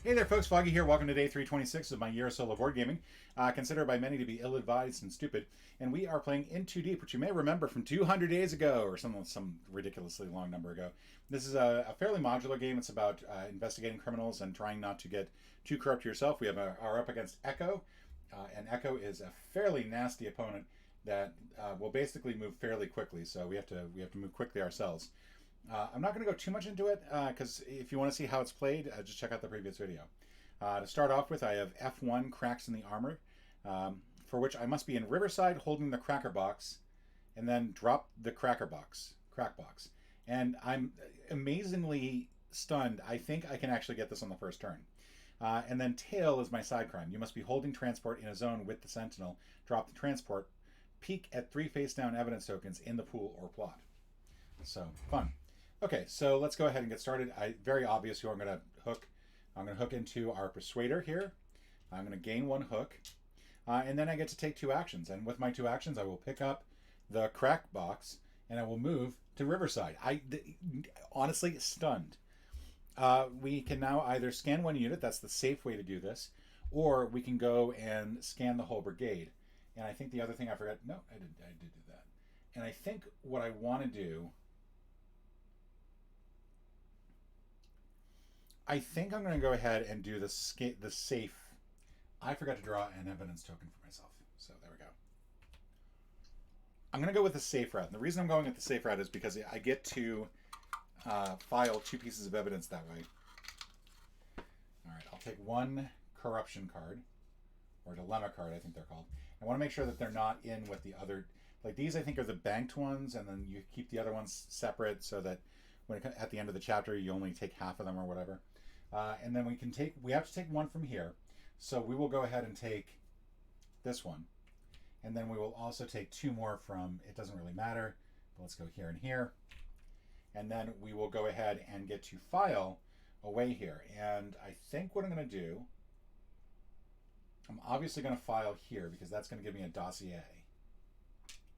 Hey there, folks. Foggy here. Welcome to day 326 of my year of solo board gaming. Considered by many to be ill-advised and stupid. And we are playing In Too Deep, which you may remember from 200 days ago or some ridiculously long number ago. This is a fairly modular game. It's about investigating criminals and trying not to get too corrupt yourself. We are up against Echo, and Echo is a fairly nasty opponent that will basically move fairly quickly. So we have to move quickly ourselves. I'm not going to go too much into it because if you want to see how it's played, just check out the previous video. To start off with, I have F1 Cracks in the Armor, for which I must be in Riverside holding the cracker box and then drop the crack box. And I'm amazingly stunned. I think I can actually get this on the first turn. And then Tail is my side crime. You must be holding transport in a zone with the Sentinel. Drop the transport. Peek at 3 face down evidence tokens in the pool or plot. So, fun. Okay, so let's go ahead and get started. Very obvious who I'm going to hook. I'm going to hook into our Persuader here. I'm going to gain 1 hook. And then I get to take 2 actions. And with my 2 actions, I will pick up the crack box and I will move to Riverside. Honestly, stunned. We can now either scan 1 unit, that's the safe way to do this, or we can go and scan the whole brigade. And I think the other thing I forgot, no, I did do that. And I think what I want to do, I think I'm going to go ahead and do the safe. I forgot to draw an evidence token for myself. So there we go. I'm going to go with the safe route. And the reason I'm going with the safe route is because I get to file 2 pieces of evidence that way. All right, I'll take 1 corruption card, or dilemma card, I think they're called. I want to make sure that they're not in with the other. Like these, I think, are the banked ones, and then you keep the other ones separate so that when at the end of the chapter, you only take half of them or whatever. And then we have to take 1 from here. So we will go ahead and take this one. And then we will also take 2 more from, it doesn't really matter, but let's go here and here. And then we will go ahead and get to file away here. And I think what I'm going to do, I'm obviously going to file here because that's going to give me a dossier,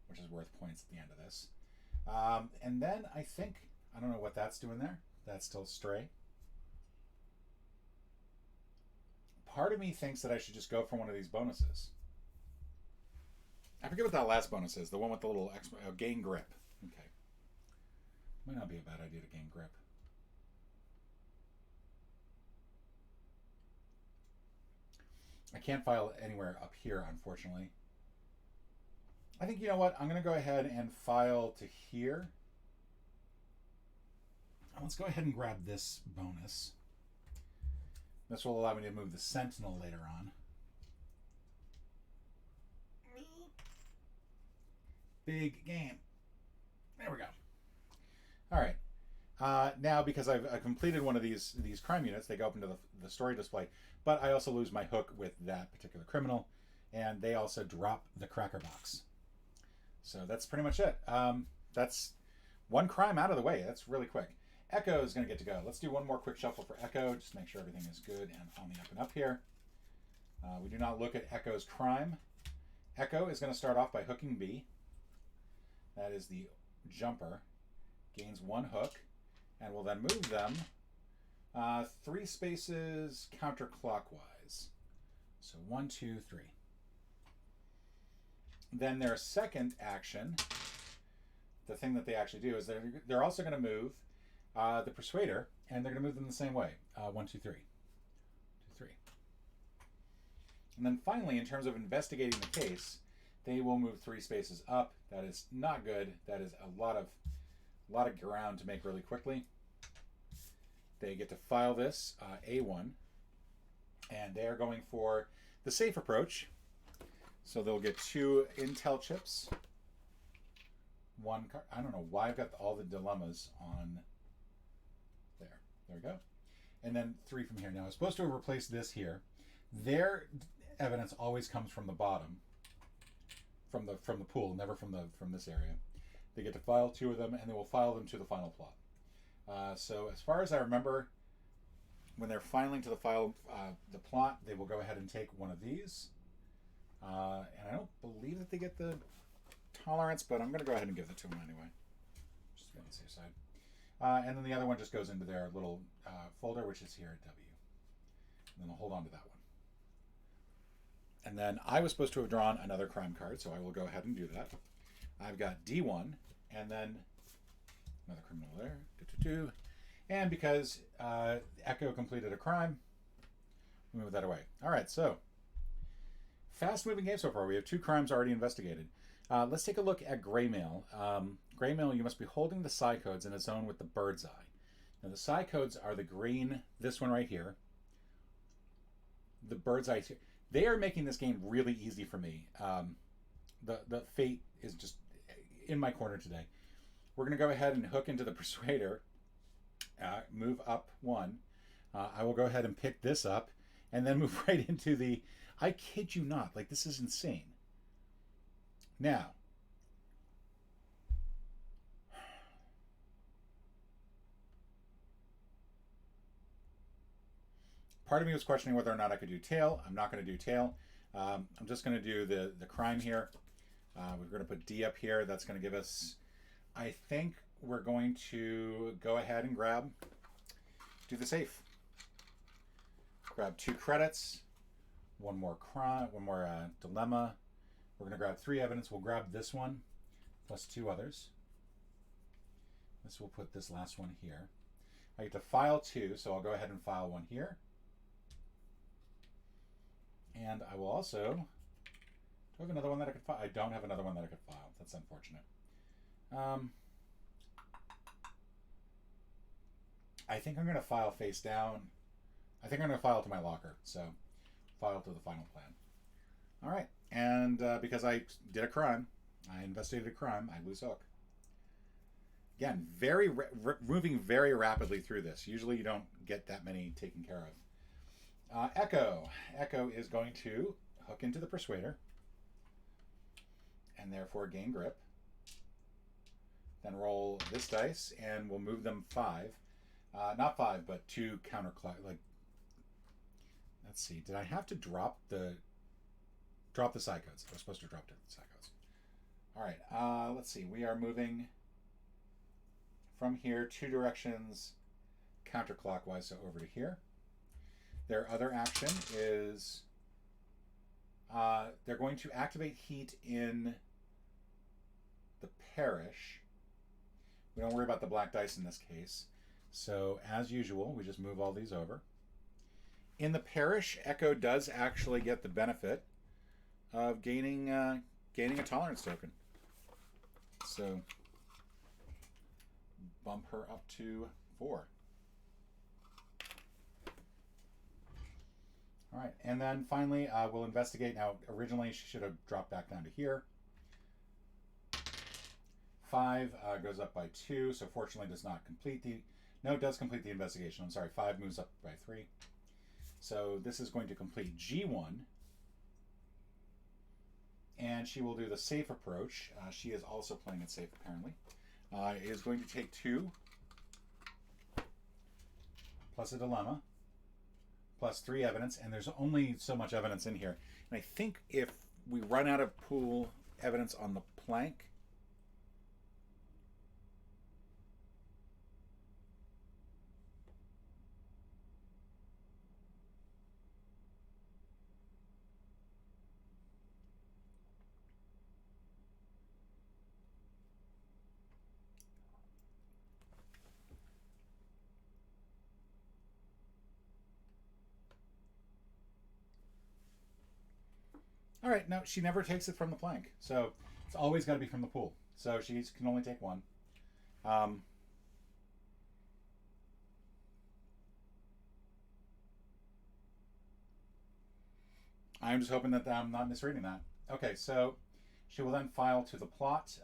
which is worth points at the end of this. And then I think, I don't know what that's doing there. That's still stray. Part of me thinks that I should just go for one of these bonuses. I forget what that last bonus is. The one with the little gain grip. Okay. Might not be a bad idea to gain grip. I can't file anywhere up here, unfortunately. I think, you know what? I'm going to go ahead and file to here. Let's go ahead and grab this bonus. This will allow me to move the Sentinel later on. Big game. There we go. All right. Now, because I've completed one of these crime units, they go up into the story display. But I also lose my hook with that particular criminal, and they also drop the cracker box. So that's pretty much it. That's 1 crime out of the way. That's really quick. Echo is going to get to go. Let's do 1 more quick shuffle for Echo, just to make sure everything is good and on the up and up here. We do not look at Echo's crime. Echo is going to start off by hooking B. That is the jumper. Gains 1 hook, and will then move them 3 spaces counterclockwise. So 1, 2, 3. Then their second action, the thing that they actually do is they're also going to move the Persuader, and they're going to move them the same way. 1, 2, 3. 2, 3. And then finally, in terms of investigating the case, they will move 3 spaces up. That is not good. That is a lot of ground to make really quickly. They get to file this A1, and they are going for the safe approach. So they'll get 2 intel chips. 1 card. I don't know why I've got all the dilemmas on there. There we go. And then 3 from here. Now I was supposed to have replaced this here. Their evidence always comes from the bottom, from the pool, never from this area. They get to file 2 of them, and they will file them to the final plot. So as far as I remember, when they're filing to the plot, they will go ahead and take 1 of these. And I don't believe that they get the tolerance, but I'm going to go ahead and give it to them anyway, just to be on the safe side. And then the other one just goes into their little folder, which is here at W. then I'll hold on to that one. And then I was supposed to have drawn another crime card, so I will go ahead and do that. I've got D1, and then another criminal there. And because Echo completed a crime, we move that away. All right, so fast-moving game so far. We have 2 crimes already investigated. Let's take a look at Greymail. Greymail, you must be holding the psi codes in a zone with the bird's eye. Now, the psi codes are the green, this one right here. The bird's eye here. They are making this game really easy for me. The fate is just in my corner today. We're going to go ahead and hook into the Persuader, move up 1. I will go ahead and pick this up, and then move right into the... I kid you not, like, this is insane. Now, part of me was questioning whether or not I could do tail. I'm not going to do tail. I'm just going to do the crime here. We're going to put D up here. That's going to give us... I think we're going to go ahead and do the safe. Grab 2 credits, 1 more crime, 1 more dilemma. We're going to grab 3 evidence. We'll grab this one plus 2 others. This will put this last one here. I get to file 2, so I'll go ahead and file 1 here. And I will also... Do I have another one that I could file? I don't have another one that I could file. That's unfortunate. I think I'm going to file face down. I think I'm going to file to my locker. So, file to the final plan. All right. And because I did a crime, I investigated a crime, I lose hook. Again, moving very rapidly through this. Usually you don't get that many taken care of. Echo. Echo is going to hook into the Persuader and therefore gain grip. Then roll this dice and we'll move them 5. Not 5, but 2 counterclock. Like, let's see. Did I have to drop the psi codes? I was supposed to drop the psi codes. All right. Let's see. We are moving from here 2 directions counterclockwise, so over to here. Their other action is they're going to activate heat in the parish. We don't worry about the black dice in this case. So, as usual, we just move all these over. In the parish, Echo does actually get the benefit of gaining a tolerance token. So, bump her up to 4. All right, and then finally, we'll investigate. Now, originally, she should have dropped back down to here. 5 goes up by 2, so fortunately does not complete the... No, it does complete the investigation. I'm sorry, 5 moves up by 3. So this is going to complete G1. And she will do the safe approach. She is also playing it safe, apparently. Is going to take 2, plus a dilemma, plus 3 evidence, and there's only so much evidence in here. And I think if we run out of pool evidence on the plank, all right, no, she never takes it from the plank. So it's always got to be from the pool. So she can only take 1. I'm just hoping that I'm not misreading that. Okay, so she will then file to the plot.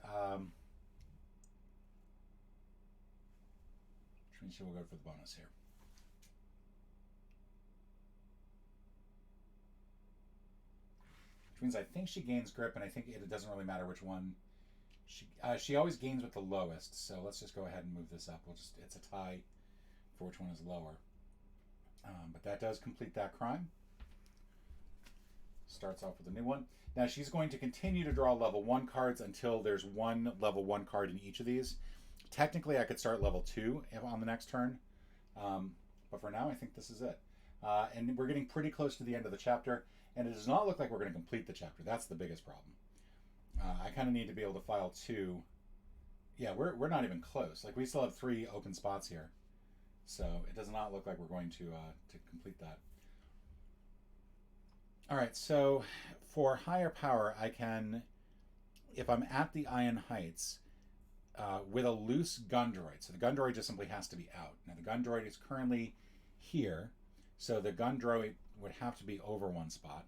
Which means she will go for the bonus here. Means I think she gains grip, and I think it doesn't really matter which one. She always gains with the lowest, so let's just go ahead and move this up. It's a tie for which one is lower. But that does complete that crime. Starts off with a new one. Now she's going to continue to draw level 1 cards until there's 1 level 1 card in each of these. Technically, I could start level 2 on the next turn, but for now, I think this is it. And we're getting pretty close to the end of the chapter, and it does not look like we're going to complete the chapter. That's the biggest problem. I kind of need to be able to file 2. Yeah, we're not even close. Like, we still have 3 open spots here. So it does not look like we're going to complete that. All right, so for higher power, I can, if I'm at the Iron Heights, with a loose gun droid. So the gun droid just simply has to be out. Now the gun droid is currently here, so the gun droid would have to be over 1 spot.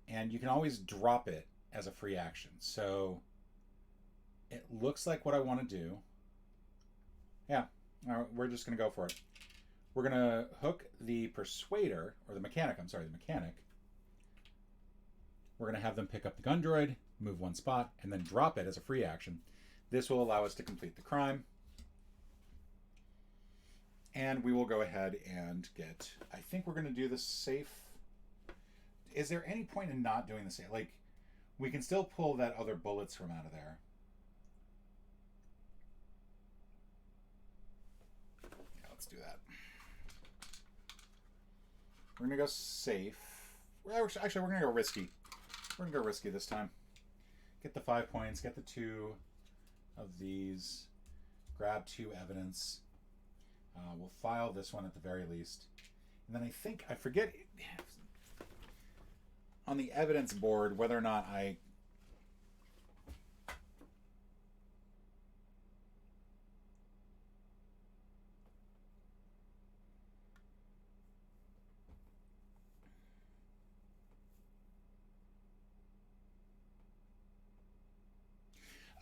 And you can always drop it as a free action. So it looks like what I want to do. Yeah, we're just going to go for it. We're going to hook the Persuader, or the Mechanic, I'm sorry, the Mechanic. We're going to have them pick up the gun droid, move 1 spot, and then drop it as a free action. This will allow us to complete the crime. And we will go ahead and get, I think we're going to do the safe. Is there any point in not doing the safe? Like, we can still pull that other bullets from out of there. Yeah, let's do that. We're going to go safe. Actually, we're going to go risky. We're going to go risky this time. Get the 5 points, get the 2 of these, grab 2 evidence. We'll file this one at the very least. And then I forget on the evidence board whether or not I...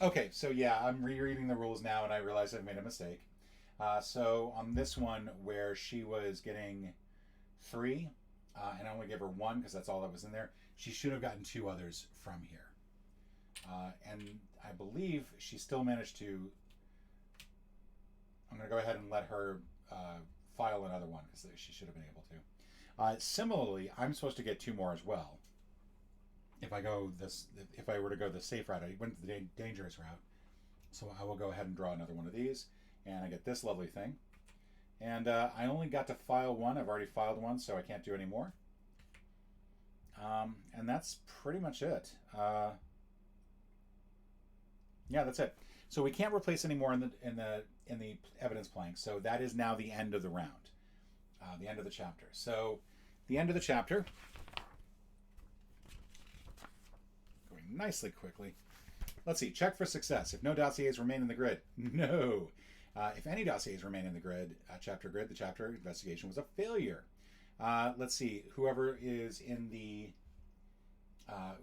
Okay, so yeah, I'm rereading the rules now and I realize I've made a mistake. So on this one where she was getting 3, and I only gave her 1 because that's all that was in there, she should have gotten 2 others from here. And I believe she still managed to... I'm going to go ahead and let her file another one because she should have been able to. Similarly, I'm supposed to get 2 more as well. If I were to go the safe route, I went the dangerous route. So I will go ahead and draw another one of these. And I get this lovely thing. And I only got to file 1. I've already filed 1, so I can't do any more. And that's pretty much it. Yeah, that's it. So we can't replace any more in the evidence plank. So that is now the end of the round, the end of the chapter. So the end of the chapter, going nicely quickly. Let's see. Check for success. If no dossiers remain in the grid, no. If any dossiers remain in the grid, chapter grid, the chapter investigation was a failure. Let's see. Whoever is in the,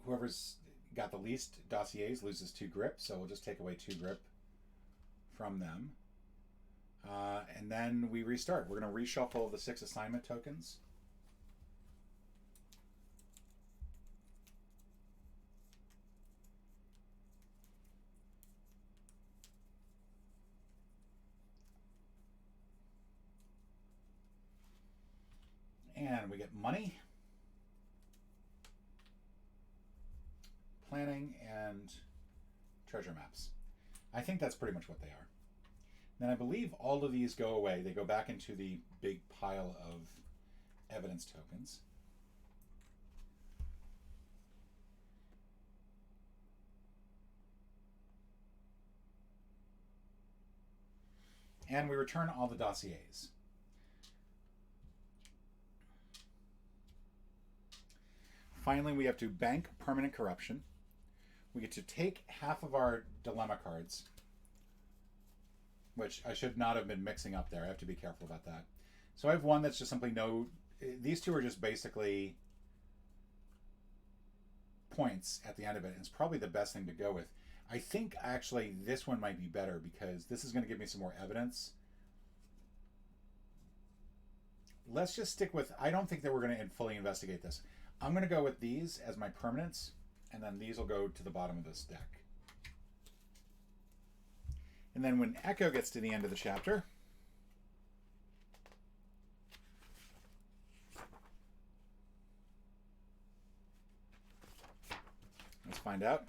whoever's got the least dossiers loses 2 grip. So we'll just take away 2 grip from them. And then we restart. We're going to reshuffle the 6 assignment tokens. And we get money, planning, and treasure maps. I think that's pretty much what they are. Then I believe all of these go away. They go back into the big pile of evidence tokens. And we return all the dossiers. Finally, we have to bank permanent corruption. We get to take half of our dilemma cards, which I should not have been mixing up there. I have to be careful about that. So I have one that's just simply no... These 2 are just basically points at the end of it. And it's probably the best thing to go with. I think actually this one might be better because this is going to give me some more evidence. Let's just stick with... I don't think that we're going to fully investigate this. I'm going to go with these as my permanents, and then these will go to the bottom of this deck. And then when Echo gets to the end of the chapter, let's find out.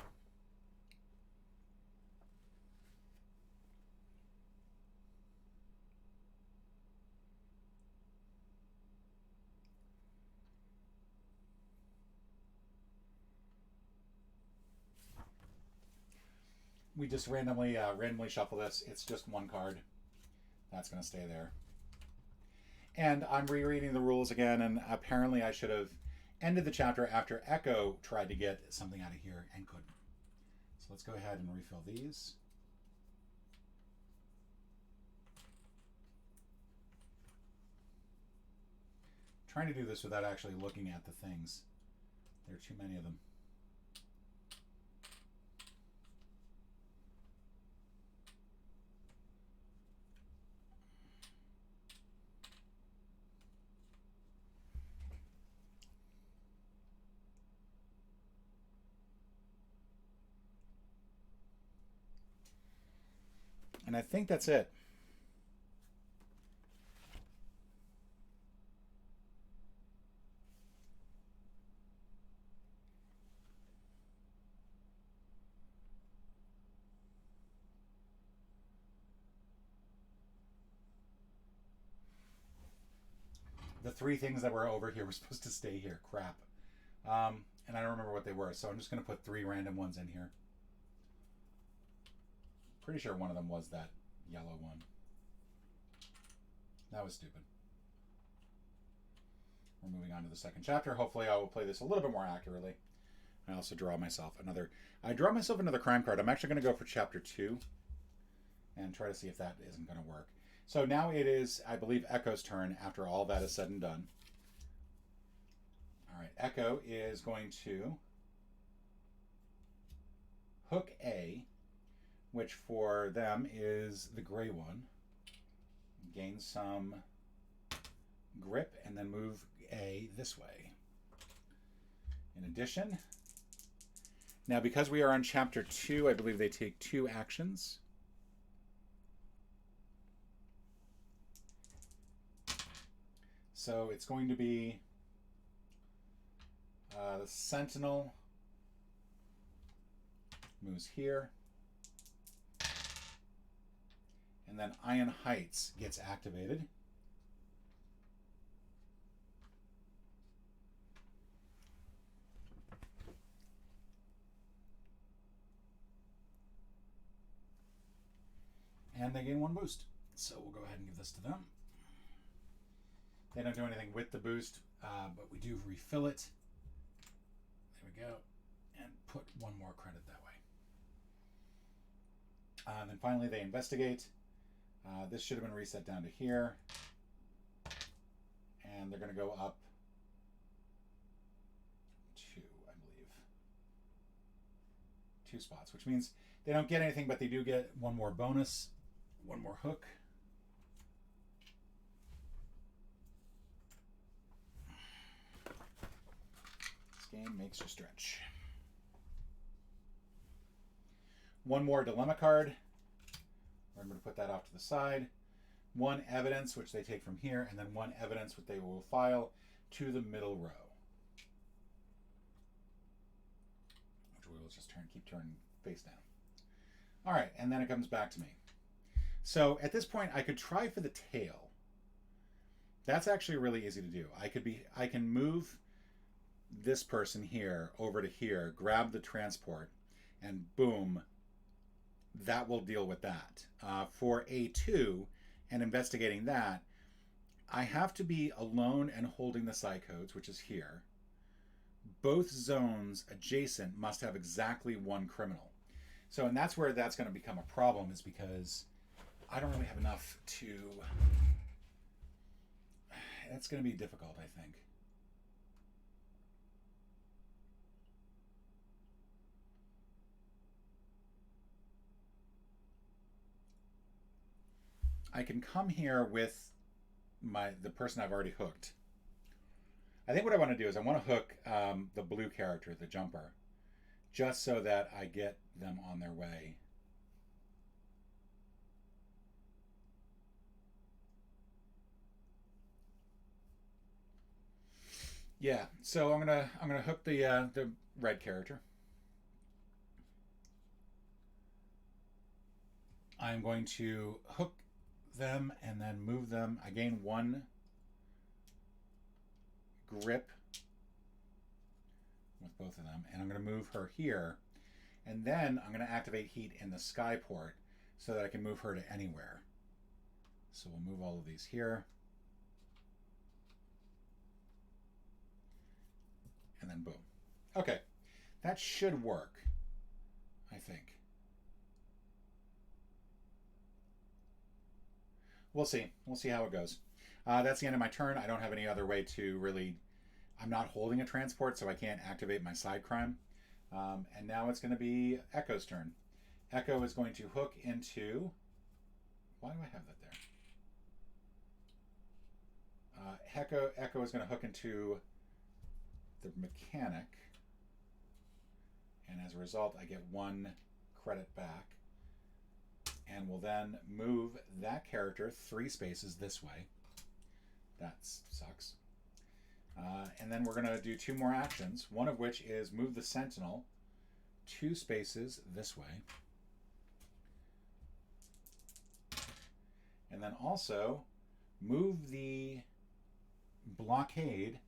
we just randomly shuffle this. It's just one card. That's going to stay there. And I'm rereading the rules again, and apparently I should have ended the chapter after Echo tried to get something out of here and couldn't. So let's go ahead and refill these. Trying to do this without actually looking at the things. There are too many of them. And I think that's it. The three things that were over here were supposed to stay here. Crap. And I don't remember what they were, so I'm just going to put 3 random ones in here. Pretty sure one of them was that yellow one. That was stupid. We're moving on to the second chapter. Hopefully I will play this a little bit more accurately. I also draw myself another... I draw myself another crime card. I'm actually going to go for chapter 2 and try to see if that isn't going to work. So now it is, I believe, Echo's turn after all that is said and done. All right, Echo is going to hook A, which for them is the gray one. Gain some grip and then move A this way. In addition, now because we are on chapter 2, I believe they take 2 actions. So it's going to be the Sentinel moves here. And then Iron Heights gets activated. And they gain 1 boost. So we'll go ahead and give this to them. They don't do anything with the boost, but we do refill it. There we go. And put 1 more credit that way. And then finally they investigate. This should have been reset down to here. And they're going to go up 2, I believe. 2 spots, which means they don't get anything, but they do get 1 more bonus, 1 more hook. This game makes you stretch. 1 more dilemma card. I'm going to put that off to the side. 1 evidence, which they take from here, and then 1 evidence, which they will file to the middle row. Which we will just keep turning face down. All right, and then it comes back to me. So at this point, I could try for the tail. That's actually really easy to do. I can move this person here over to here, grab the transport, and boom, that will deal with that. For A2 and investigating that, I have to be alone and holding the psychodes, which is here. Both zones adjacent must have exactly 1 criminal. So, and that's where that's going to become a problem, is because I don't really have enough to... That's going to be difficult, I think. I can come here with the person I've already hooked. I think what I want to do is I want to hook the blue character, the jumper, just so that I get them on their way. Yeah, so I'm gonna hook the red character. I'm going to hook them and then move them. I gain 1 grip with both of them, and I'm going to move her here, And then I'm going to activate heat in the sky port so that I can move her to anywhere. So we'll move all of these here. And then boom. Okay, that should work, I think. We'll see. We'll see how it goes. That's the end of my turn. I don't have any other way to really... I'm not holding a transport, so I can't activate my side crime. And now it's going to be Echo's turn. Echo is going to hook into... Why do I have that there? Echo is going to hook into the mechanic. And as a result, I get 1 credit back. And will then move that character 3 spaces this way. That sucks. And then we're going to do 2 more actions, one of which is move the Sentinel 2 spaces this way. And then also move the Blockade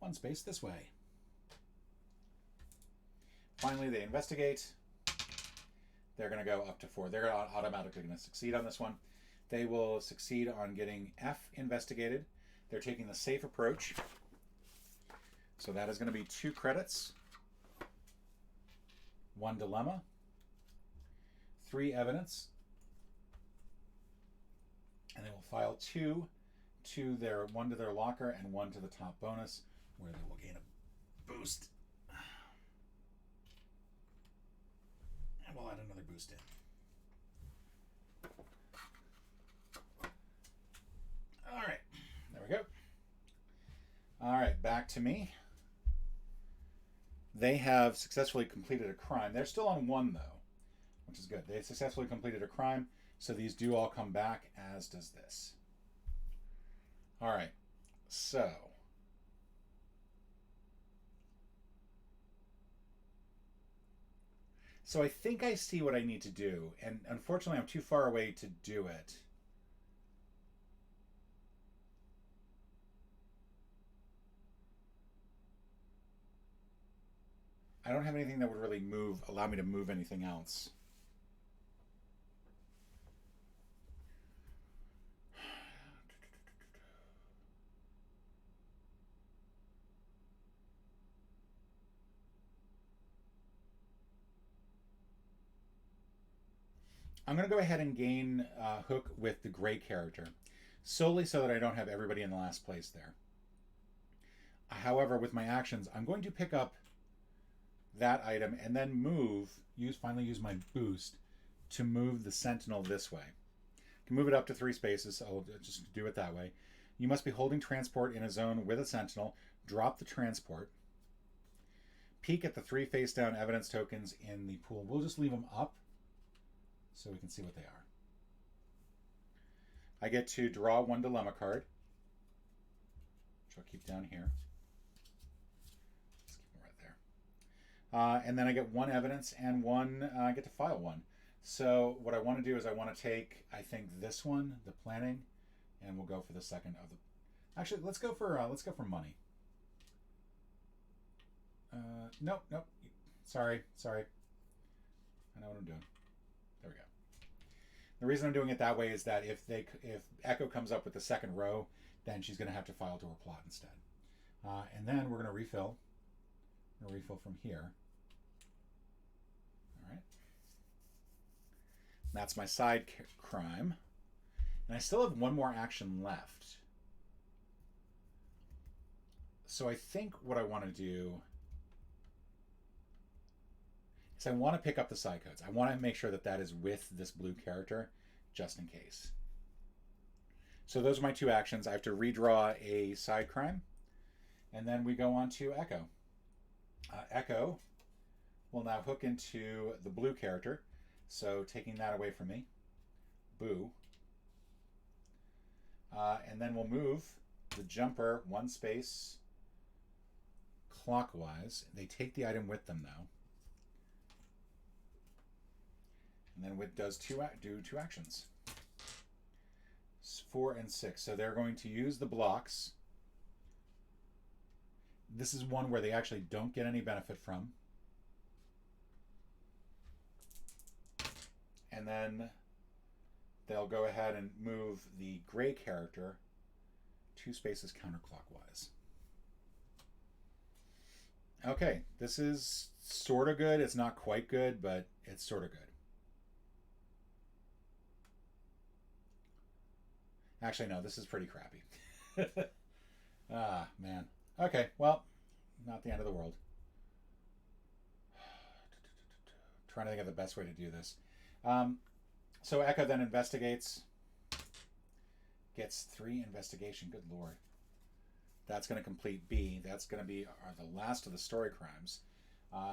1 space this way. Finally, they investigate. They're going to go up to 4. They're automatically going to succeed on this one. They will succeed on getting F investigated. They're taking the safe approach. So that is going to be 2 credits, 1 dilemma, 3 evidence, and they will file 2 to their 1 to their locker and 1 to the top bonus, where they will gain a boost. And we'll add another boost in. All right, there we go. All right, back to me. They have successfully completed a crime. They're still on 1, though, which is good. They successfully completed a crime, so these do all come back, as does this. All right, so... So I think I see what I need to do, and unfortunately I'm too far away to do it. I don't have anything that would really allow me to move anything else. I'm going to go ahead and gain Hook with the gray character, solely so that I don't have everybody in the last place there. However, with my actions, I'm going to pick up that item and then finally use my boost to move the Sentinel this way. I can move it up to 3 spaces, so I'll just do it that way. You must be holding transport in a zone with a Sentinel. Drop the transport. Peek at the 3 face-down evidence tokens in the pool. We'll just leave them up so we can see what they are. I get to draw 1 dilemma card, which I'll keep down here. Let's keep them right there. And then I get 1 evidence and 1, I get to file 1. So what I want to do is I want to take, I think, this one, the planning, and we'll go for the second of the... Actually, let's go for money. Nope. Sorry. I know what I'm doing. There we go. The reason I'm doing it that way is that if Echo comes up with the second row, then she's going to have to file to her plot instead. And then we're going to refill. We're going to refill from here. All right. That's my side crime. And I still have 1 more action left. So I think what I want to do is I want to pick up the side codes. I want to make sure that that is with this blue character, just in case. So those are my 2 actions. I have to redraw a side crime. And then we go on to Echo. Echo will now hook into the blue character. So taking that away from me. Boo. And then we'll move the jumper 1 space clockwise. They take the item with them, though. And then it does do 2 actions. 4 and 6. So they're going to use the blocks. This is one where they actually don't get any benefit from. and then they'll go ahead and move the gray character 2 spaces counterclockwise. Okay, this is sort of good. It's not quite good, but it's sort of good. Actually, no, this is pretty crappy. Ah, man. Okay, well, not the end of the world. Trying to think of the best way to do this. So Echo then investigates. Gets 3 investigation. Good lord. That's going to complete B. That's going to be the last of the story crimes.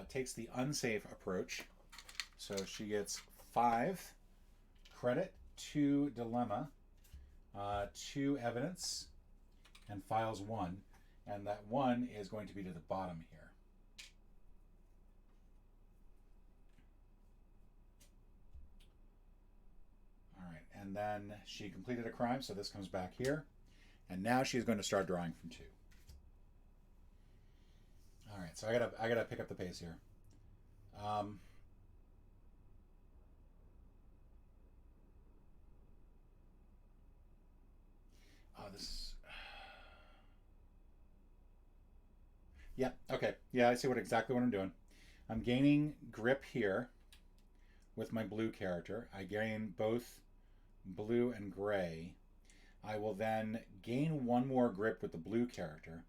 Takes the unsafe approach. So she gets 5 credit, 2 dilemma, 2 evidence, and files 1. And that 1 is going to be to the bottom here. All right, and then she completed a crime, so this comes back here. And now she's going to start drawing from 2. All right, so I gotta pick up the pace here. This. Yeah. Okay. Yeah, I see exactly what I'm doing. I'm gaining grip here with my blue character. I gain both blue and gray. I will then gain 1 more grip with the blue character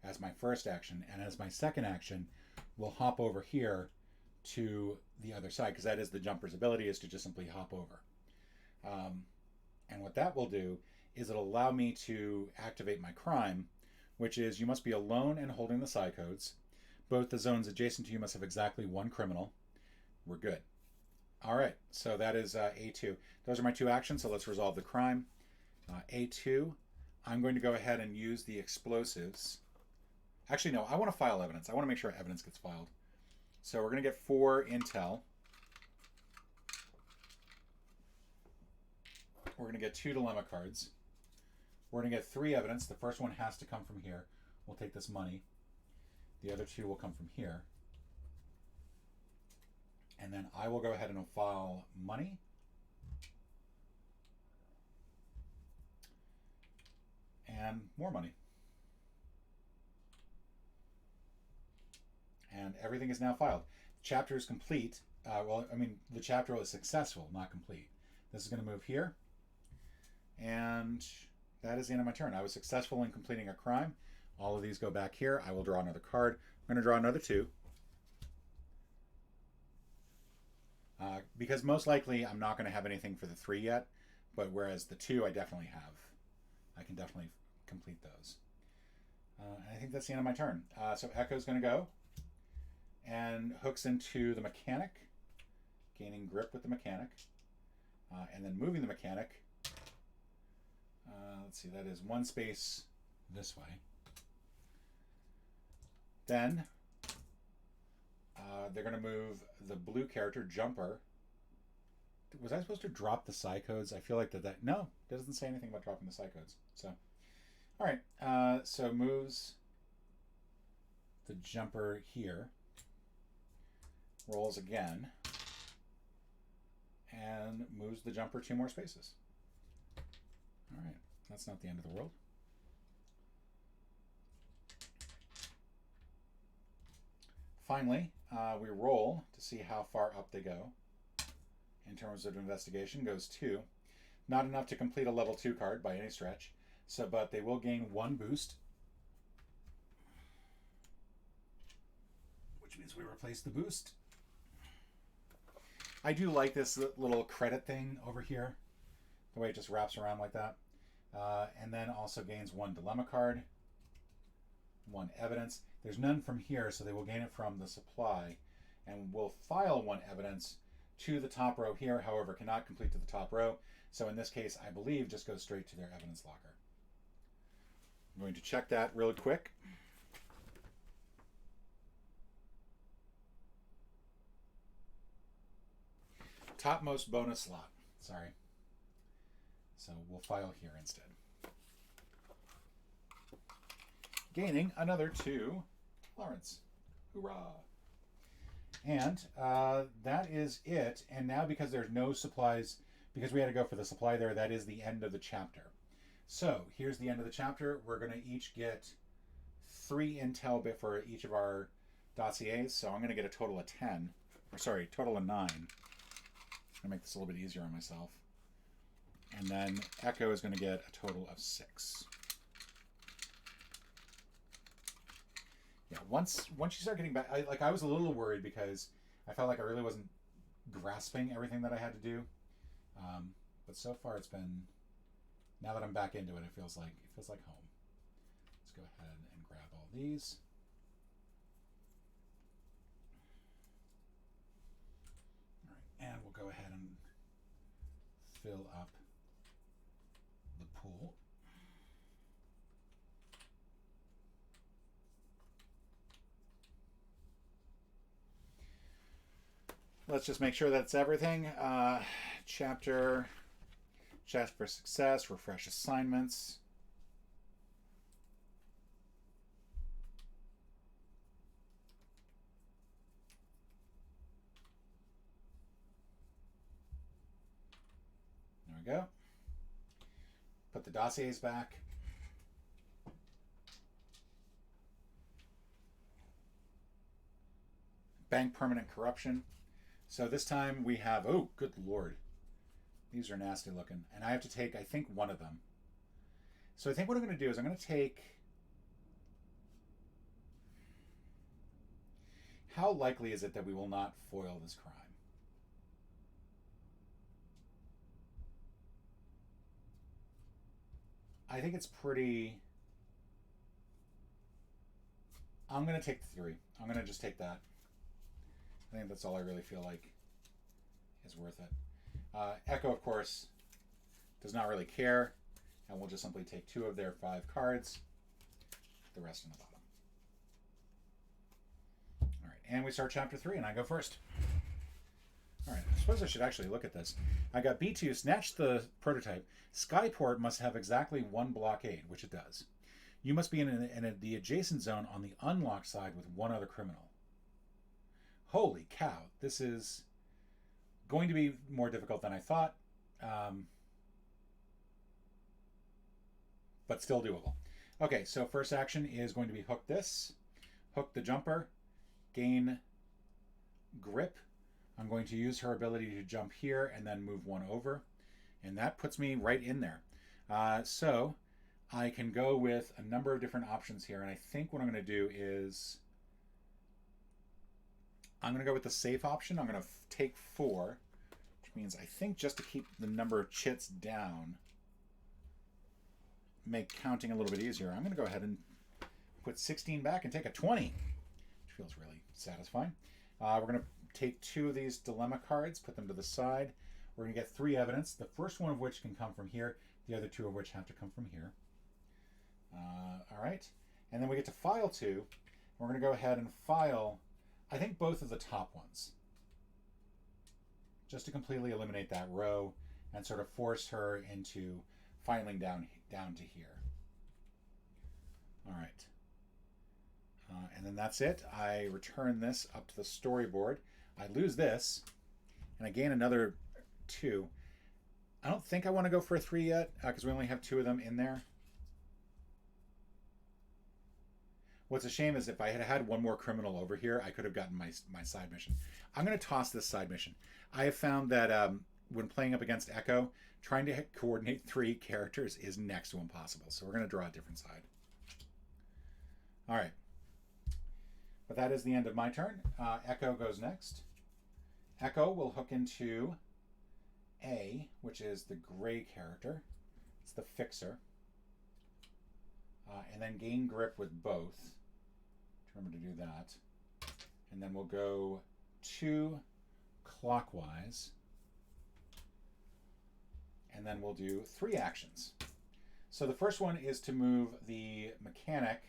as my first action, and as my second action, we'll hop over here to the other side, because that is the jumper's ability, is to just simply hop over. And what that will do is it'll allow me to activate my crime, which is you must be alone and holding the psi codes. Both the zones adjacent to you must have exactly 1 criminal. We're good. All right, so that is A2. Those are my 2 actions, so let's resolve the crime. A2, I'm going to go ahead and use the explosives. Actually, no, I want to file evidence. I want to make sure evidence gets filed. So we're going to get 4 intel. We're going to get 2 dilemma cards. We're going to get 3 evidence. The first one has to come from here. We'll take this money. The other 2 will come from here. And then I will go ahead and file money. And more money. And everything is now filed. The chapter is complete. The chapter was successful, not complete. This is going to move here. And that is the end of my turn. I was successful in completing a crime. All of these go back here. I will draw another card. I'm going to draw another 2. Because most likely I'm not going to have anything for the 3 yet. But whereas the 2 I definitely have. I can definitely complete those. I think that's the end of my turn. So Echo's going to go. And hooks into the mechanic. Gaining grip with the mechanic. And then moving the mechanic. Let's see, that is 1 space this way. Then they're going to move the blue character, Jumper. Was I supposed to drop the psi codes? I feel like that. No, it doesn't say anything about dropping the psi codes. So, all right. So moves the Jumper here. Rolls again. And moves the Jumper 2 more spaces. All right. That's not the end of the world. Finally, we roll to see how far up they go. In terms of investigation, goes 2. Not enough to complete a level 2 card by any stretch. But they will gain 1 boost. Which means we replace the boost. I do like this little credit thing over here. The way it just wraps around like that. And then also gains 1 dilemma card. 1 evidence. There's none from here, so they will gain it from the supply. And we'll file 1 evidence to the top row here, however, cannot complete to the top row. So in this case, I believe just goes straight to their evidence locker. I'm going to check that real quick. Topmost bonus slot. Sorry. So we'll file here instead. Gaining another 2 Lawrence. Hoorah! And that is it. And now, because there's no supplies, because we had to go for the supply there, that is the end of the chapter. So here's the end of the chapter. We're going to each get 3 intel bit for each of our dossiers. So I'm going to get a total of 10. Or sorry, total of 9. I'm going to make this a little bit easier on myself. And then Echo is going to get a total of 6. Yeah, once you start getting back, I was a little worried because I felt like I really wasn't grasping everything that I had to do. But so far it's been, now that I'm back into it, it feels like home. Let's go ahead and grab all these. All right, and we'll go ahead and fill up the pool. Let's just make sure that's everything. Chapter, chat for success, refresh assignments. There we go. Put the dossiers back. Bank permanent corruption. So this time we have, oh, good lord. These are nasty looking. And I have to take, I think, one of them. So I think what I'm going to do is I'm going to take... How likely is it that we will not foil this crime? I think it's pretty... I'm going to take the 3. I'm going to just take that. I think that's all I really feel like is worth it. Echo, of course, does not really care, and we'll just simply take 2 of their 5 cards, the rest in the bottom. All right, and we start chapter 3, and I go first. All right, I suppose I should actually look at this. I got B2, snatch the prototype. Skyport must have exactly 1 blockade, which it does. You must be in the adjacent zone on the unlocked side with 1 other criminal. Holy cow, this is going to be more difficult than I thought, but still doable. Okay, so first action is going to be hook this, hook the jumper, gain grip. I'm going to use her ability to jump here and then move 1 over, and that puts me right in there. So I can go with a number of different options here, and I think what I'm going to do is... I'm going to go with the safe option. I'm going to take 4, which means I think just to keep the number of chits down, make counting a little bit easier, I'm going to go ahead and put 16 back and take a 20, which feels really satisfying. We're going to take 2 of these dilemma cards, put them to the side. We're going to get 3 evidence, the first one of which can come from here, the other 2 of which have to come from here. All right, and then we get to file 2. We're going to go ahead and file, I think, both of the top ones, just to completely eliminate that row and sort of force her into filing down to here. All right. And then that's it. I return this up to the storyboard. I lose this, and I gain another 2. I don't think I want to go for a 3 yet, because we only have 2 of them in there. What's a shame is if I had had 1 more criminal over here, I could have gotten my side mission. I'm going to toss this side mission. I have found that when playing up against Echo, trying to coordinate 3 characters is next to impossible. So we're going to draw a different side. All right. But that is the end of my turn. Echo goes next. Echo will hook into A, which is the gray character. It's the fixer. And then gain grip with both. Remember to do that. And then we'll go 2 clockwise. And then we'll do 3 actions. So the first one is to move the mechanic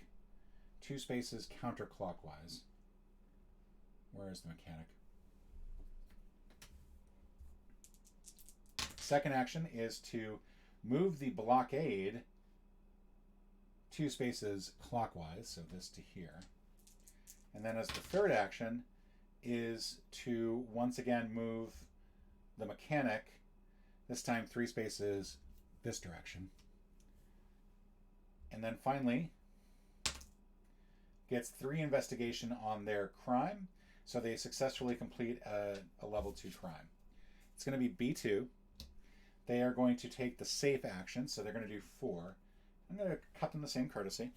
2 spaces counterclockwise. Where is the mechanic? Second action is to move the blockade 2 spaces clockwise, so this to here. And then as the third action, is to once again move the mechanic, this time 3 spaces this direction. And then finally gets 3 investigation on their crime, so they successfully complete a level 2 crime. It's going to be B2. They are going to take the safe action, so they're going to do 4. I'm going to cut them the same courtesy.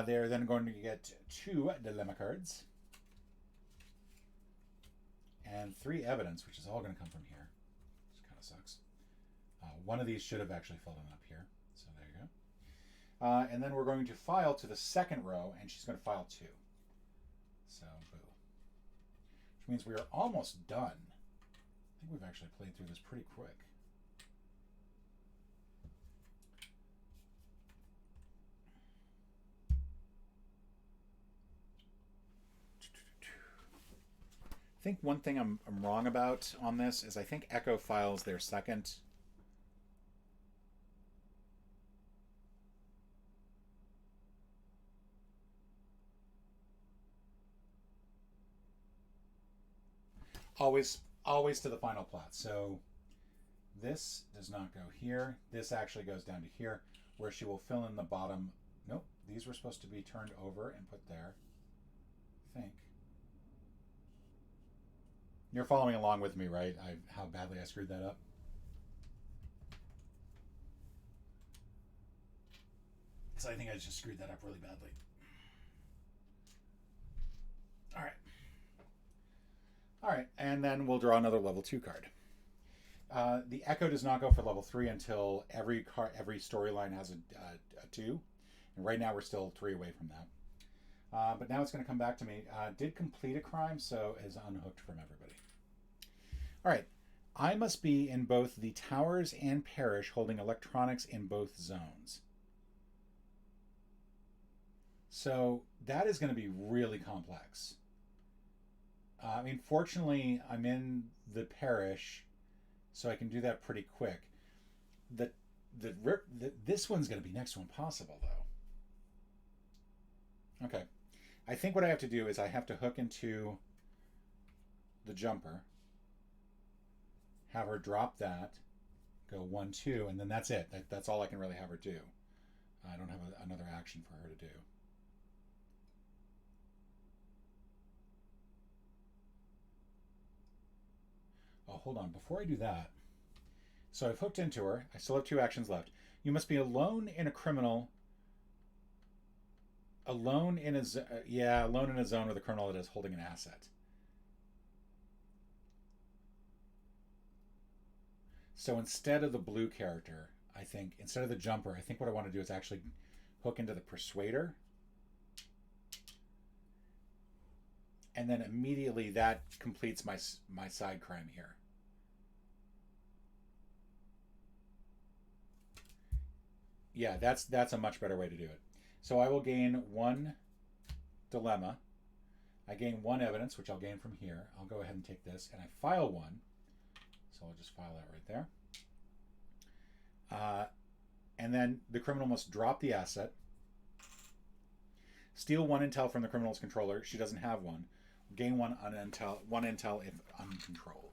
They're then going to get 2 dilemma cards and 3 evidence, which is all going to come from here. Which kind of sucks. One of these should have actually fallen up here, so there you go. And then we're going to file to the second row, and she's going to file 2. So, boo. Which means we are almost done. I think we've actually played through this pretty quick. I think one thing I'm wrong about on this is I think Echo files their second. Always to the final plot. So this does not go here. This actually goes down to here, where she will fill in the bottom. Nope, these were supposed to be turned over and put there, I think. You're following along with me, right? How badly I screwed that up. So I think I just screwed that up really badly. All right. All right, and then we'll draw another level 2 card. The Echo does not go for level 3 until every storyline has a 2. And right now we're still 3 away from that. But now it's going to come back to me. Did complete a crime, so is unhooked from everybody. All right. I must be in both the towers and parish, holding electronics in both zones. So that is going to be really complex. I mean, fortunately, I'm in the parish, so I can do that pretty quick. This one's going to be next to impossible, though. Okay. I think what I have to do is I have to hook into the jumper, have her drop that, go 1, 2, and then that's it. That's all I can really have her do. I don't have another action for her to do. Oh, hold on. Before I do that, so I've hooked into her. I still have 2 actions left. You must be alone in a criminal. Alone in a zone with a criminal that is holding an asset. So instead of the blue character, I think, instead of the jumper, I think what I want to do is actually hook into the persuader. And then immediately that completes my side crime here. Yeah, that's a much better way to do it. So I will gain 1 dilemma. I gain 1 evidence, which I'll gain from here. I'll go ahead and take this, and I file 1. So I'll just file that right there. And then the criminal must drop the asset. Steal 1 intel from the criminal's controller. She doesn't have 1. Gain 1 intel if uncontrolled.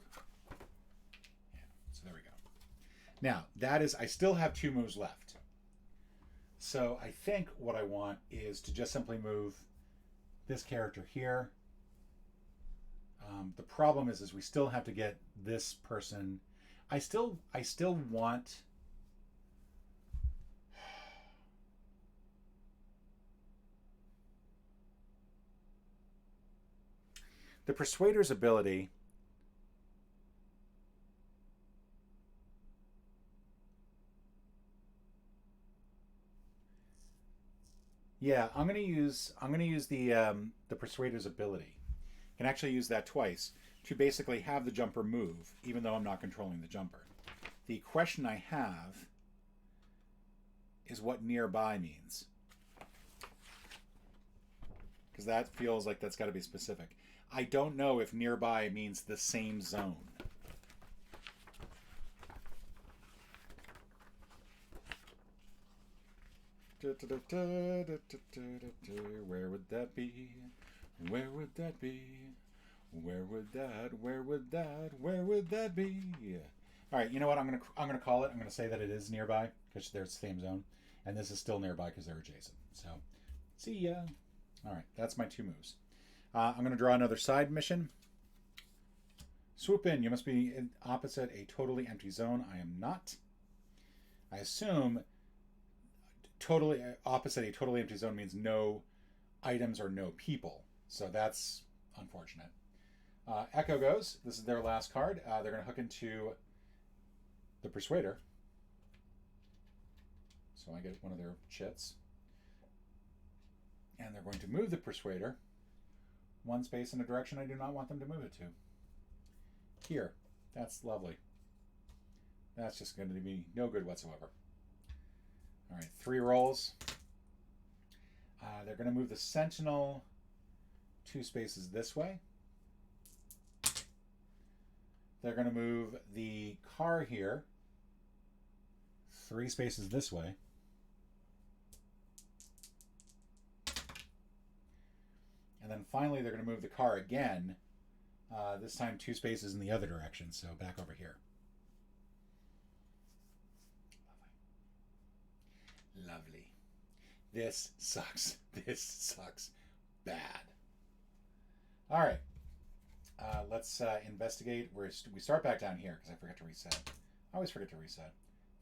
Yeah, so there we go. Now, I still have 2 moves left. So I think what I want is to just simply move this character here. The problem is we still have to get this person. I still want. The Persuader's ability. Yeah, I'm gonna use the Persuader's ability. I can actually use that twice to basically have the jumper move, even though I'm not controlling the jumper. The question I have is what nearby means, because that feels like that's got to be specific. I don't know if nearby means the same zone. Where would that be? Where would that be? Where would that be? All right, you know what? I'm gonna call it. I'm gonna say that it is nearby because they're the same zone, and this is still nearby because they're adjacent. So, see ya. All right, that's my 2 moves. I'm gonna draw another side mission. Swoop in. You must be opposite a totally empty zone. I am not. I assume totally opposite a totally empty zone means no items or no people. So that's unfortunate. Echo goes. This is their last card. They're going to hook into the Persuader. So I get one of their chits. And they're going to move the Persuader 1 space in a direction I do not want them to move it to. Here. That's lovely. That's just going to be no good whatsoever. All right, 3 rolls. They're going to move the Sentinel 2 spaces this way. They're going to move the car here 3 spaces this way. And then finally, they're going to move the car again, this time 2 spaces in the other direction, so back over here. Lovely. This sucks. This sucks bad. All right. Let's investigate. We start back down here because I forgot to reset. I always forget to reset.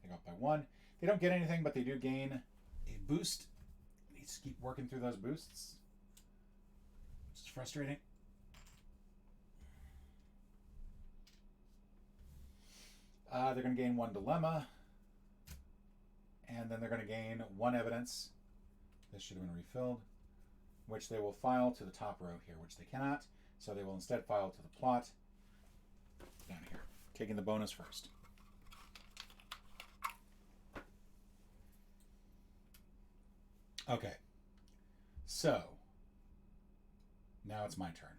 They go up by 1. They don't get anything, but they do gain a boost. Needs to keep working through those boosts, which is frustrating. They're going to gain 1 dilemma. And then they're going to gain 1 evidence. This should have been refilled, which they will file to the top row here, which they cannot. So they will instead file to the plot down here, taking the bonus first. Okay. So now it's my turn.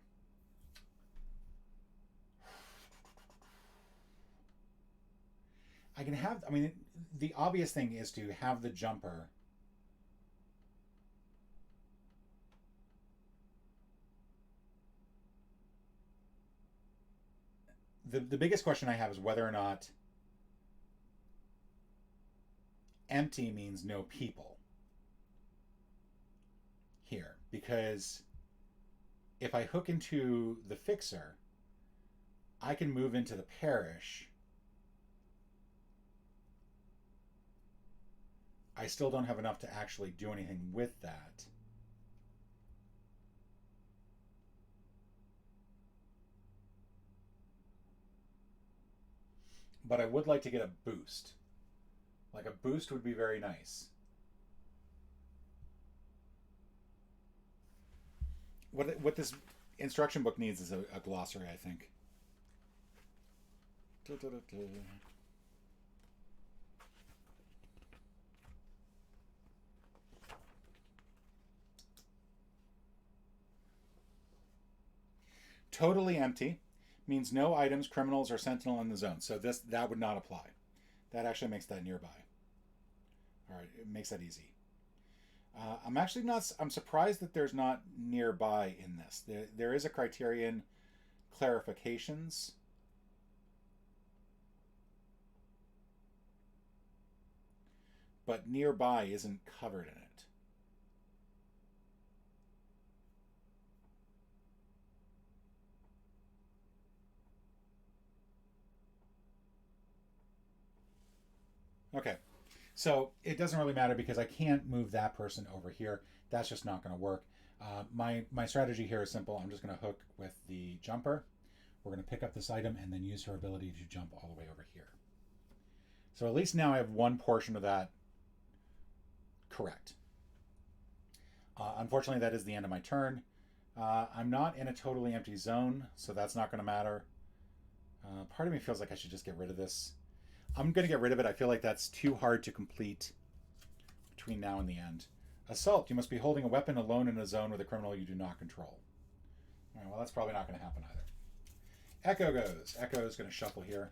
I can have, I mean, the obvious thing is to have the jumper the biggest question I have is whether or not empty means no people here, because if I hook into the fixer, I can move into the parish. I still don't have enough to actually do anything with that. But I would like to get a boost. Like a boost would be very nice. What this instruction book needs is a glossary, I think. Totally empty means no items, criminals, or sentinel in the zone. So that would not apply. That actually makes that nearby. All right, it makes that easy. I'm surprised that there's not nearby in this. There is a criterion clarifications. But nearby isn't covered in it. Okay, so it doesn't really matter because I can't move that person over here. That's just not going to work. My strategy here is simple. I'm just going to hook with the jumper. We're going to pick up this item and then use her ability to jump all the way over here. So at least now I have one portion of that correct. Unfortunately, that is the end of my turn. I'm not in a totally empty zone, so that's not going to matter. Part of me feels like I should just get rid of this. I'm going to get rid of it. I feel like that's too hard to complete between now and the end. Assault. You must be holding a weapon alone in a zone with a criminal you do not control. All right, well, that's probably not going to happen either. Echo goes. Echo is going to shuffle here.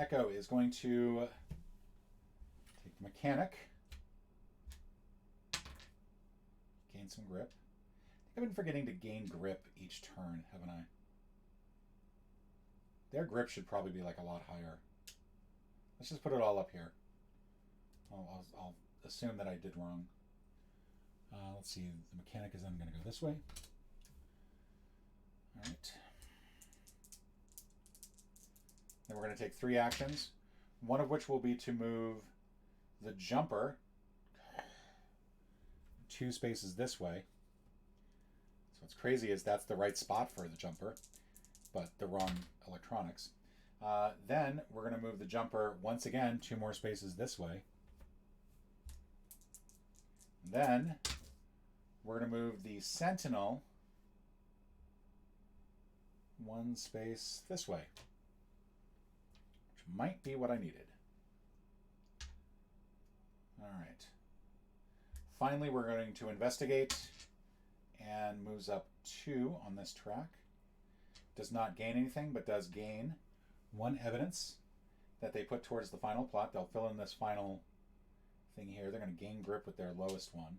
Echo is going to take the Mechanic. Gain some grip. I think I've been forgetting to gain grip each turn, haven't I? Their grip should probably be like a lot higher. Let's just put it all up here. I'll assume that I did wrong. Let's see. The Mechanic is then going to go this way. All right. Then we're going to take 3 actions, one of which will be to move the Jumper 2 spaces this way. So what's crazy is that's the right spot for the Jumper, but the wrong electronics. Then we're going to move the Jumper once again 2 more spaces this way. Then we're going to move the Sentinel 1 space this way, which might be what I needed. All right. Finally, we're going to investigate and moves up 2 on this track. Does not gain anything, but does gain 1 evidence that they put towards the final plot. They'll fill in this final thing here. They're going to gain grip with their lowest one,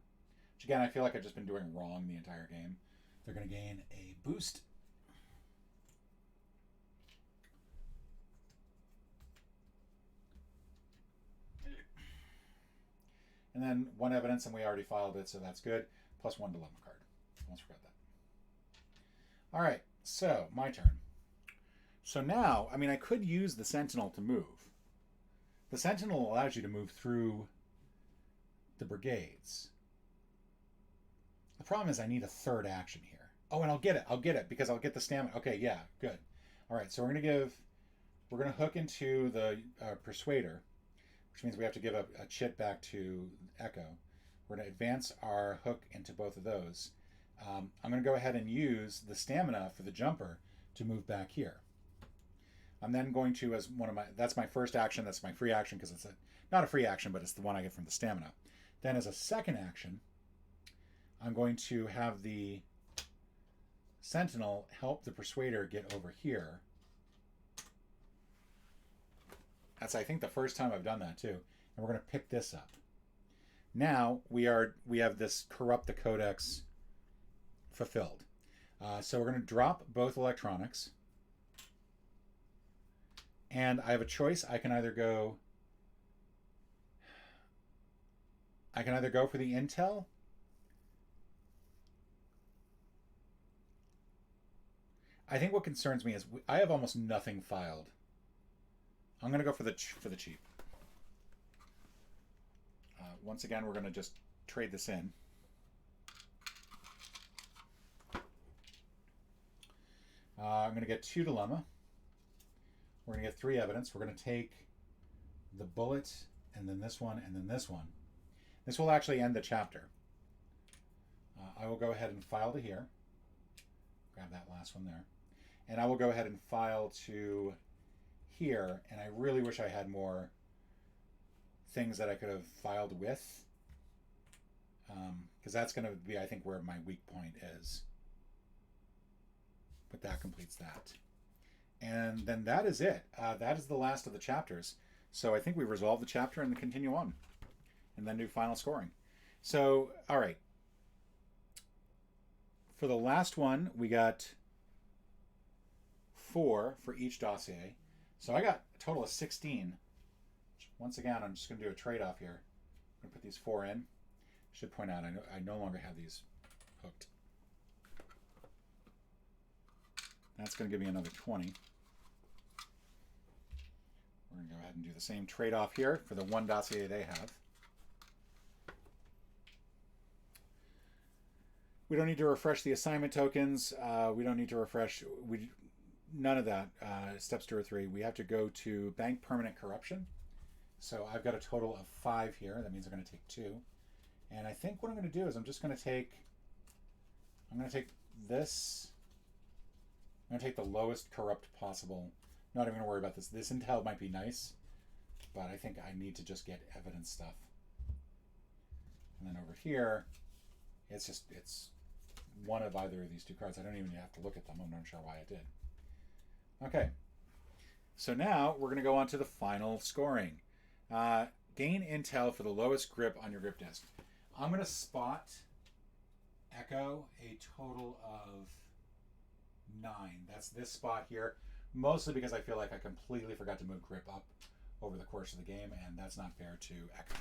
which again, I feel like I've just been doing wrong the entire game. They're going to gain a boost. And then 1 evidence, and we already filed it, so that's good. Plus 1 dilemma card. Almost forgot that. All right, so my turn. So now, I mean, I could use the Sentinel to move. The Sentinel allows you to move through the brigades. The problem is I need a 3rd action here. Oh, and I'll get it because I'll get the stamina. Okay, yeah, good. All right, so we're going to hook into the Persuader, which means we have to give a chit back to Echo. We're going to advance our hook into both of those. I'm going to go ahead and use the stamina for the Jumper to move back here. I'm then going to, as one of my, that's my first action, that's my free action because it's not a free action, but it's the one I get from the stamina. Then as a second action, I'm going to have the Sentinel help the Persuader get over here. That's, I think, the first time I've done that too. And we're going to pick this up. Now we have this Corrupt the Codex fulfilled. So we're going to drop both electronics. And I have a choice. I can either go for the intel. I think what concerns me is I have almost nothing filed. I'm going to go for the cheap. Once again, we're going to just trade this in. I'm going to get 2 dilemma. We're going to get 3 evidence. We're going to take the bullet, and then this one, and then this one. This will actually end the chapter. I will go ahead and file to here. Grab that last one there. And I will go ahead and file to here, and I really wish I had more things that I could have filed with, because that's going to be, I think, where my weak point is. But that completes that. And then that is it. That is the last of the chapters. So I think we resolve the chapter and continue on, and then do final scoring. So, all right. For the last one, we got 4 for each dossier. So I got a total of 16. Once again, I'm just going to do a trade-off here. I'm going to put these 4 in. I should point out, I no longer have these hooked. That's going to give me another 20. We're going to go ahead and do the same trade-off here for the 1 dossier they have. We don't need to refresh the assignment tokens. We don't need to refresh... None of that, steps 2 or 3. We have to go to Bank Permanent Corruption. So I've got a total of 5 here. That means I'm going to take 2. And I think what I'm going to do is I'm going to take this. I'm going to take the lowest corrupt possible. Not even going to worry about this. This intel might be nice, but I think I need to just get evidence stuff. And then over here, it's one of either of these 2 cards. I don't even have to look at them. I'm not sure why I did. Okay. So now we're going to go on to the final scoring. Gain intel for the lowest grip on your grip disc. I'm going to spot Echo a total of 9. That's this spot here. Mostly because I feel like I completely forgot to move grip up over the course of the game, and that's not fair to Echo.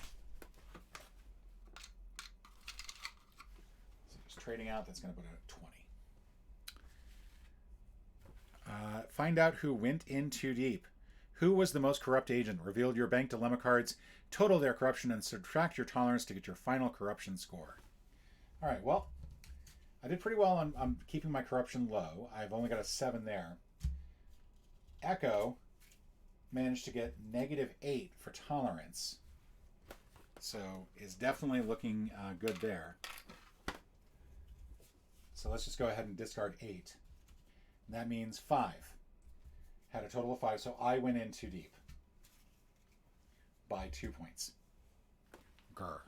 So just trading out, that's going to put it at 20. Find out who went in too deep. Who was the most corrupt agent? Revealed your bank dilemma cards, total their corruption, and subtract your tolerance to get your final corruption score. All right, well, I did pretty well on keeping my corruption low. I've only got a 7 there. Echo managed to get -8 for tolerance. So is definitely looking good there. So let's just go ahead and discard 8. And that means 5. Had a total of 5, so I went in too deep. By 2 points. Grr.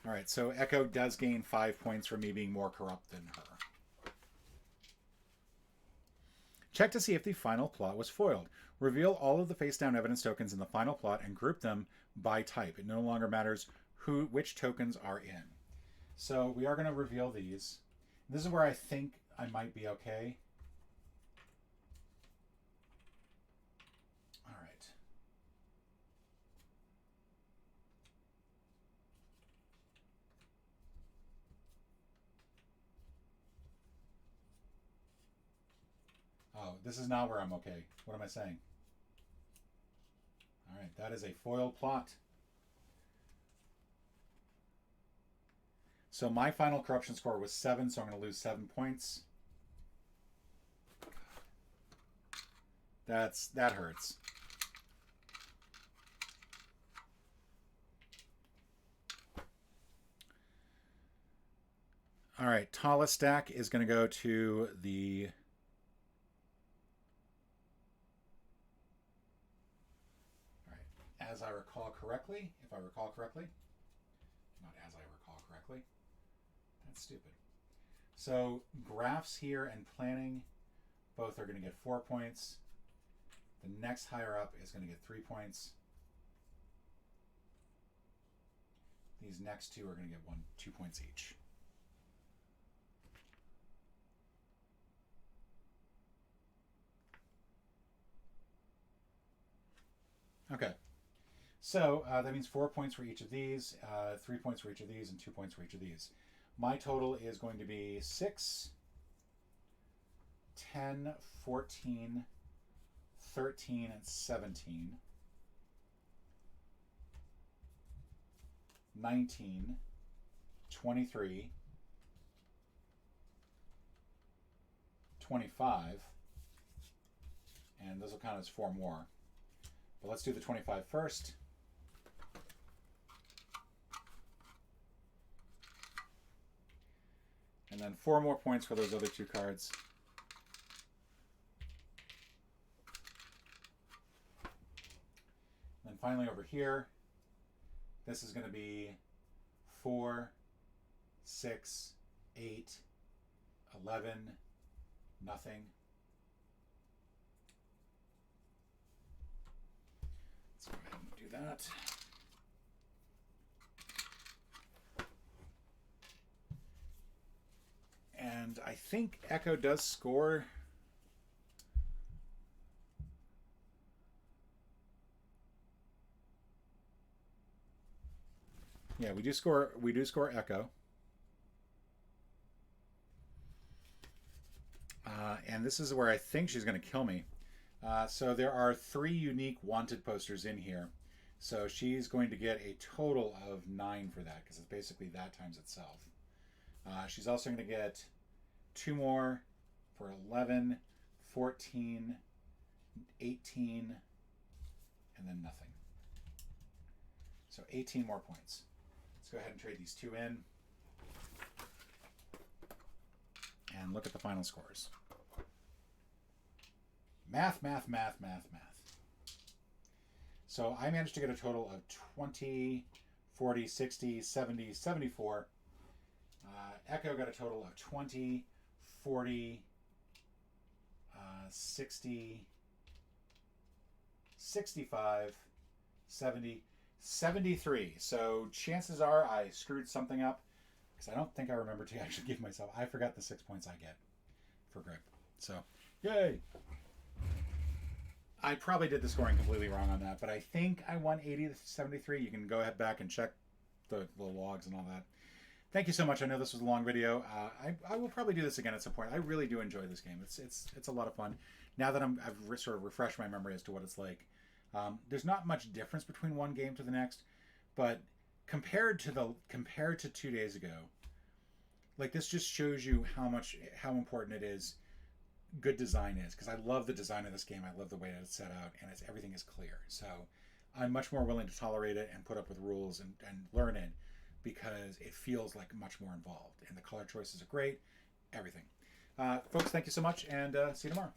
All right, so Echo does gain 5 points for me being more corrupt than her. Check to see if the final plot was foiled. Reveal all of the face-down evidence tokens in the final plot and group them by type. It no longer matters which tokens are in. So we are going to reveal these. This is where I think I might be okay. All right. Oh, this is not where I'm okay. What am I saying? All right, that is a foil plot. So my final corruption score was 7, so I'm going to lose 7 points. That hurts. All right, tallest stack is going to go to the... All right, as I recall correctly, if I recall correctly, not as I recall correctly, that's stupid. So graphs here and planning, both are going to get 4 points. The next higher up is going to get 3 points. These next two are going to get 2 points each. Okay, so that means 4 points for each of these, 3 points for each of these, and 2 points for each of these. My total is going to be 6, 10, 14, 13, and 17, 19, 23, 25, and those will count as 4 more. But let's do the 25 first. And then 4 more points for those other 2 cards. And then finally over here, this is going to be 4, 6, 8, 11, nothing. Let's go ahead and do that. And I think Echo does score. Yeah, we do score Echo. And this is where I think she's going to kill me. So there are 3 unique wanted posters in here. So she's going to get a total of 9 for that, because it's basically that times itself. She's also going to get 2 more for 11, 14, 18, and then nothing. So 18 more points. Let's go ahead and trade these 2 in. And look at the final scores. Math, math, math, math, math. So I managed to get a total of 20, 40, 60, 70, 74. Echo got a total of 20, 40, 60, 65, 70, 73. So chances are I screwed something up because I don't think I remember to actually give myself. I forgot the 6 points I get for grip. So, yay! I probably did the scoring completely wrong on that, but I think I won 80 to 73. You can go ahead back and check the logs and all that. Thank you so much. I know this was a long video. I will probably do this again at some point. I really do enjoy this game. It's a lot of fun. Now that I've sort of refreshed my memory as to what it's like. There's not much difference between one game to the next, but compared to 2 days ago, like this just shows you how important it is good design is, because I love the design of this game. I love the way that it's set out, and everything is clear. So I'm much more willing to tolerate it and put up with rules and learn it, because it feels like much more involved. And the color choices are great. Everything. Folks, thank you so much, and see you tomorrow.